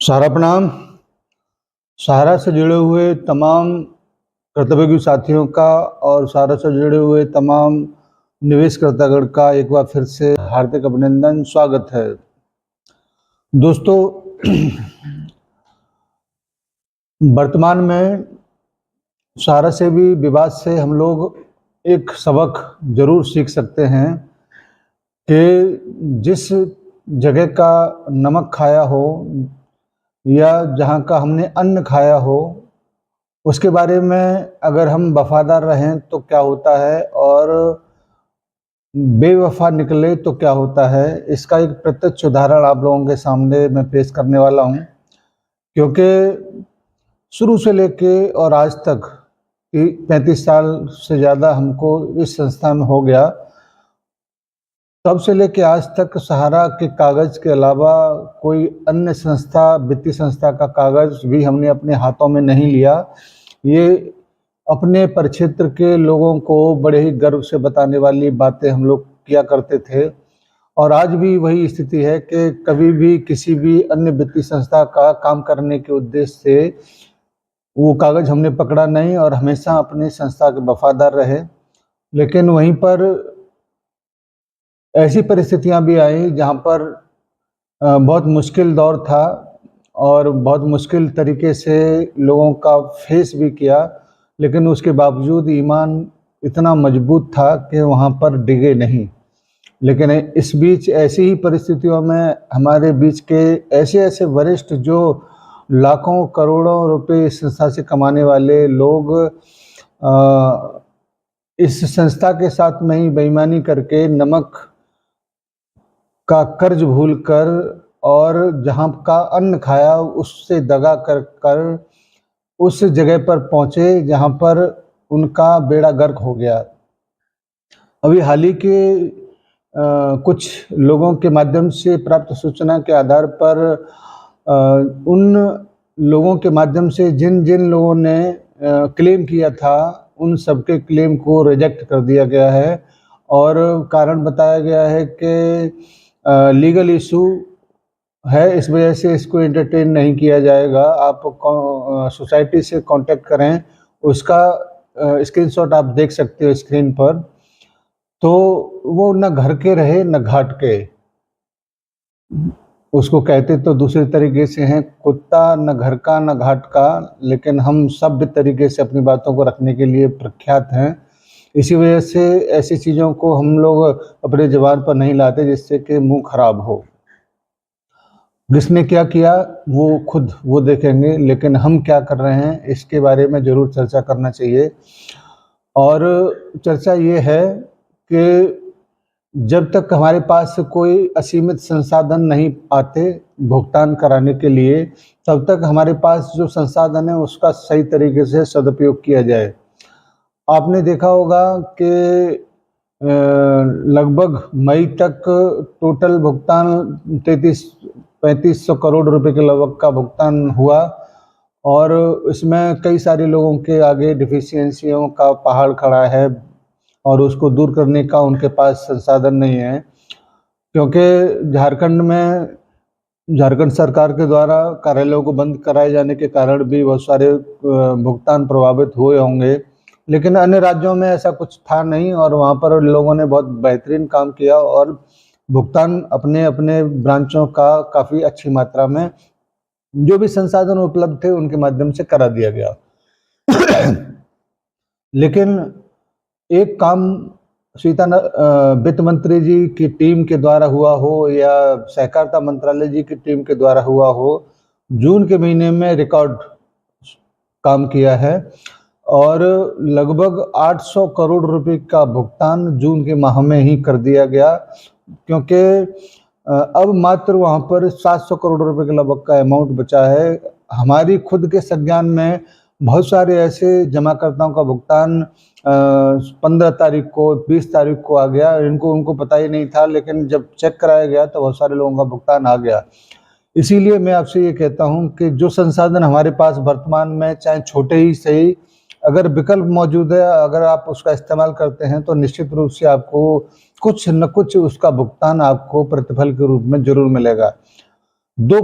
सहारा प्रणाम। सहारा से जुड़े हुए तमाम कर्तव्ययोगी साथियों का और सहारा से जुड़े हुए तमाम निवेशकर्तागण का एक बार फिर से हार्दिक अभिनंदन, स्वागत है। दोस्तों, वर्तमान में सहारा से भी विवाद से हम लोग एक सबक जरूर सीख सकते हैं कि जिस जगह का नमक खाया हो या जहाँ का हमने अन्न खाया हो, उसके बारे में अगर हम वफादार रहें तो क्या होता है और बेवफा निकले तो क्या होता है, इसका एक प्रत्यक्ष उदाहरण आप लोगों के सामने मैं पेश करने वाला हूँ। क्योंकि शुरू से लेके और आज तक 35 साल से ज़्यादा हमको इस संस्था में हो गया, तब से लेके आज तक सहारा के कागज़ के अलावा कोई अन्य संस्था, वित्तीय संस्था का कागज़ भी हमने अपने हाथों में नहीं लिया। ये अपने परिक्षेत्र के लोगों को बड़े ही गर्व से बताने वाली बातें हम लोग किया करते थे और आज भी वही स्थिति है कि कभी भी किसी भी अन्य वित्तीय संस्था का काम करने के उद्देश्य से वो कागज़ हमने पकड़ा नहीं और हमेशा अपनी संस्था के वफादार रहे। लेकिन वहीं पर ऐसी परिस्थितियां भी आई जहां पर बहुत मुश्किल दौर था और बहुत मुश्किल तरीके से लोगों का फेस भी किया, लेकिन उसके बावजूद ईमान इतना मजबूत था कि वहां पर डिगे नहीं। लेकिन इस बीच ऐसी ही परिस्थितियों में हमारे बीच के ऐसे ऐसे वरिष्ठ जो लाखों करोड़ों रुपए इस संस्था से कमाने वाले लोग इस संस्था के साथ में ही बेईमानी करके नमक का कर्ज भूलकर और जहां का अन्न खाया उससे दगा कर कर उस जगह पर पहुंचे जहां पर उनका बेड़ा गर्क हो गया। अभी हाल ही के कुछ लोगों के माध्यम से प्राप्त सूचना के आधार पर उन लोगों के माध्यम से जिन जिन लोगों ने क्लेम किया था उन सबके क्लेम को रिजेक्ट कर दिया गया है और कारण बताया गया है कि लीगल इशू है, इस वजह से इसको एंटरटेन नहीं किया जाएगा। आप सोसाइटी से कांटेक्ट करें, उसका स्क्रीनशॉट आप देख सकते हो स्क्रीन पर। तो वो न घर के रहे न घाट के, उसको कहते तो दूसरे तरीके से हैं, कुत्ता न घर का न घाट का, लेकिन हम सभ्य तरीके से अपनी बातों को रखने के लिए प्रख्यात हैं। इसी वजह से ऐसी चीज़ों को हम लोग अपने ज़बान पर नहीं लाते जिससे कि मुंह खराब हो। किसने क्या किया वो खुद वो देखेंगे, लेकिन हम क्या कर रहे हैं इसके बारे में ज़रूर चर्चा करना चाहिए। और चर्चा ये है कि जब तक हमारे पास कोई असीमित संसाधन नहीं आते भुगतान कराने के लिए, तब तक हमारे पास जो संसाधन है उसका सही तरीके से सदुपयोग किया जाए। आपने देखा होगा कि लगभग मई तक टोटल भुगतान 3500 करोड़ रुपए के लगभग का भुगतान हुआ और इसमें कई सारे लोगों के आगे डिफिशियंसियों का पहाड़ खड़ा है और उसको दूर करने का उनके पास संसाधन नहीं है। क्योंकि झारखंड सरकार के द्वारा कार्यालयों को बंद कराए जाने के कारण भी बहुत सारे भुगतान प्रभावित हुए होंगे, लेकिन अन्य राज्यों में ऐसा कुछ था नहीं और वहाँ पर लोगों ने बहुत बेहतरीन काम किया और भुगतान अपने अपने ब्रांचों का काफ़ी अच्छी मात्रा में जो भी संसाधन उपलब्ध थे उनके माध्यम से करा दिया गया। लेकिन एक काम वित्त मंत्री जी की टीम के द्वारा हुआ हो या सहकारिता मंत्रालय जी की टीम के द्वारा हुआ हो, जून के महीने में रिकॉर्ड काम किया है और लगभग 800 करोड़ रुपए का भुगतान जून के माह में ही कर दिया गया। क्योंकि अब मात्र वहाँ पर 700 करोड़ रुपए के लगभग का अमाउंट बचा है। हमारी खुद के संज्ञान में बहुत सारे ऐसे जमाकर्ताओं का भुगतान 15 तारीख को 20 तारीख को आ गया, उनको पता ही नहीं था, लेकिन जब चेक कराया गया तो बहुत सारे लोगों का भुगतान आ गया। इसीलिए मैं आपसे ये कहता हूँ कि जो संसाधन हमारे पास वर्तमान में चाहे छोटे ही सही अगर विकल्प मौजूद है, अगर आप उसका इस्तेमाल करते हैं तो निश्चित रूप से आपको कुछ न कुछ उसका भुगतान आपको प्रतिफल के रूप में ज़रूर मिलेगा। 2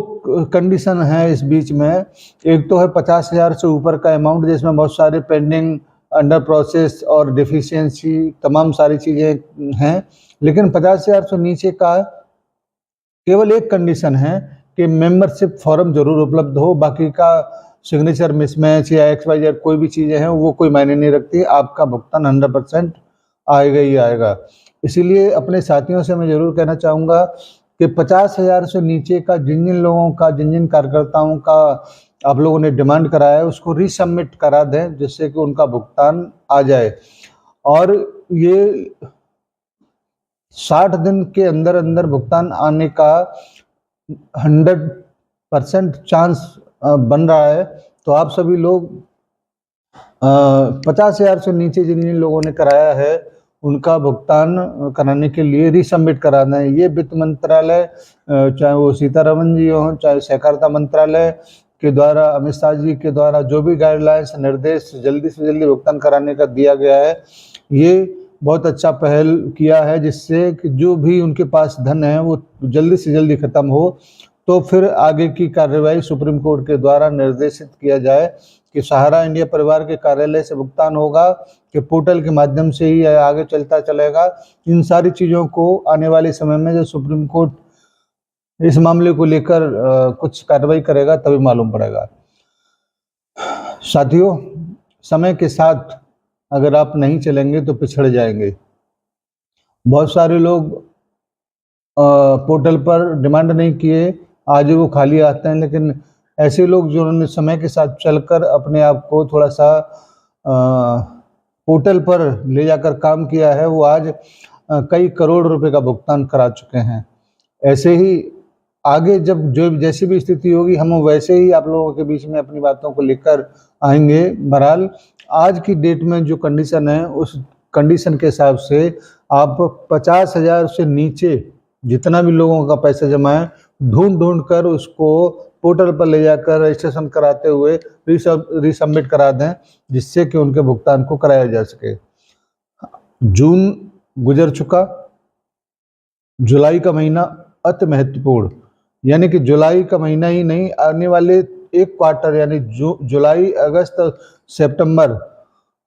कंडीशन है इस बीच में, एक तो है 50,000 से ऊपर का अमाउंट जिसमें बहुत सारे पेंडिंग, अंडर प्रोसेस और डेफिशिएंसी तमाम सारी चीज़ें हैं, लेकिन 50,000 से नीचे का केवल एक कंडीशन है कि मेंबरशिप फॉर्म ज़रूर उपलब्ध हो, बाकी का सिग्नेचर मिसमैच या XYZ कोई भी चीज़ें हैं वो कोई मायने नहीं रखती, आपका भुगतान 100% आएगा ही आएगा। इसीलिए अपने साथियों से मैं ज़रूर कहना चाहूँगा कि 50,000 से नीचे का जिन-जिन लोगों का, जिन-जिन कार्यकर्ताओं का आप लोगों ने डिमांड कराया है उसको रीसबमिट करा दें, जिससे कि उनका भुगतान आ जाए। और ये 60 दिन के अंदर-अंदर भुगतान आने का 100% चांस बन रहा है। तो आप सभी लोग 50,000 से नीचे जिन-जिन लोगों ने कराया है उनका भुगतान कराने के लिए रीसबमिट कराना है। ये वित्त मंत्रालय, चाहे वो सीतारमण जी हों, चाहे सहकारिता मंत्रालय के द्वारा, अमित शाह जी के द्वारा जो भी गाइडलाइंस, निर्देश जल्दी से जल्दी भुगतान कराने का दिया गया है, ये बहुत अच्छा पहल किया है, जिससे कि जो भी उनके पास धन है वो जल्दी से जल्दी ख़त्म हो, तो फिर आगे की कार्यवाही सुप्रीम कोर्ट के द्वारा निर्देशित किया जाए कि सहारा इंडिया परिवार के कार्यालय से भुगतान होगा कि पोर्टल के माध्यम से ही आगे चलता चलेगा। इन सारी चीज़ों को आने वाले समय में जब सुप्रीम कोर्ट इस मामले को लेकर कुछ कार्रवाई करेगा तभी मालूम पड़ेगा। साथियों, समय के साथ अगर आप नहीं चलेंगे तो पिछड़ जाएंगे। बहुत सारे लोग पोर्टल पर डिमांड नहीं किए, आज वो खाली आते हैं, लेकिन ऐसे लोग जिन्होंने समय के साथ चलकर अपने आप को थोड़ा सा पोर्टल पर ले जाकर काम किया है, वो आज कई करोड़ रुपए का भुगतान करा चुके हैं। ऐसे ही आगे जब जो जैसी भी स्थिति होगी हम वैसे ही आप लोगों के बीच में अपनी बातों को लेकर आएंगे। बहरहाल आज की डेट में जो कंडीशन है उस कंडीशन के हिसाब से आप 50,000 से नीचे जितना भी लोगों का पैसा जमा है ढूंढ कर उसको पोर्टल पर ले जाकर रजिस्ट्रेशन कराते हुए रीसबमिट करा दें, जिससे कि उनके भुगतान को कराया जा सके। जून गुजर चुका, जुलाई का महीना अति महत्वपूर्ण, यानी कि जुलाई का महीना ही नहीं, आने वाले एक क्वार्टर यानी जुलाई, अगस्त, सितंबर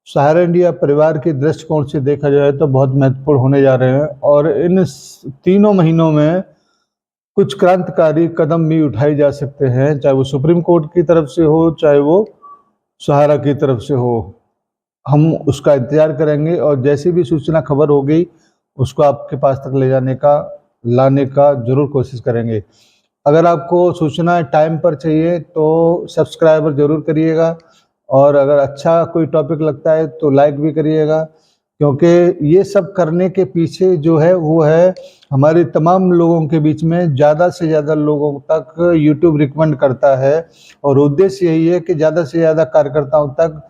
सहारा इंडिया परिवार के दृष्टिकोण से देखा जाए तो बहुत महत्वपूर्ण होने जा रहे हैं। और इन तीनों महीनों में कुछ क्रांतिकारी कदम भी उठाए जा सकते हैं, चाहे वो सुप्रीम कोर्ट की तरफ से हो, चाहे वो सहारा की तरफ से हो। हम उसका इंतजार करेंगे और जैसी भी सूचना खबर होगी उसको आपके पास तक ले जाने का, लाने का जरूर कोशिश करेंगे। अगर आपको सूचना टाइम पर चाहिए तो सब्सक्राइबर जरूर करिएगा, और अगर अच्छा कोई टॉपिक लगता है तो लाइक भी करिएगा, क्योंकि ये सब करने के पीछे जो है वो है हमारे तमाम लोगों के बीच में ज़्यादा से ज़्यादा लोगों तक यूट्यूब रिकमेंड करता है, और उद्देश्य यही है कि ज़्यादा से ज़्यादा कार्यकर्ताओं तक,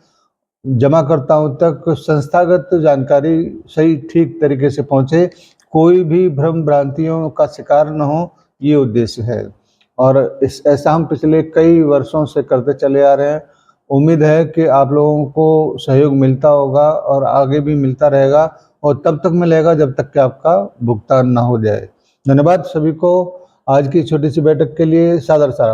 जमाकर्ताओं तक संस्थागत जानकारी सही ठीक तरीके से पहुँचे, कोई भी भ्रम भ्रांतियों का शिकार न हो, ये उद्देश्य है। और ऐसा हम पिछले कई वर्षों से करते चले आ रहे हैं। उम्मीद है कि आप लोगों को सहयोग मिलता होगा और आगे भी मिलता रहेगा, और तब तक मिलेगा जब तक कि आपका भुगतान ना हो जाए। धन्यवाद सभी को आज की छोटी सी बैठक के लिए, सादर सारा।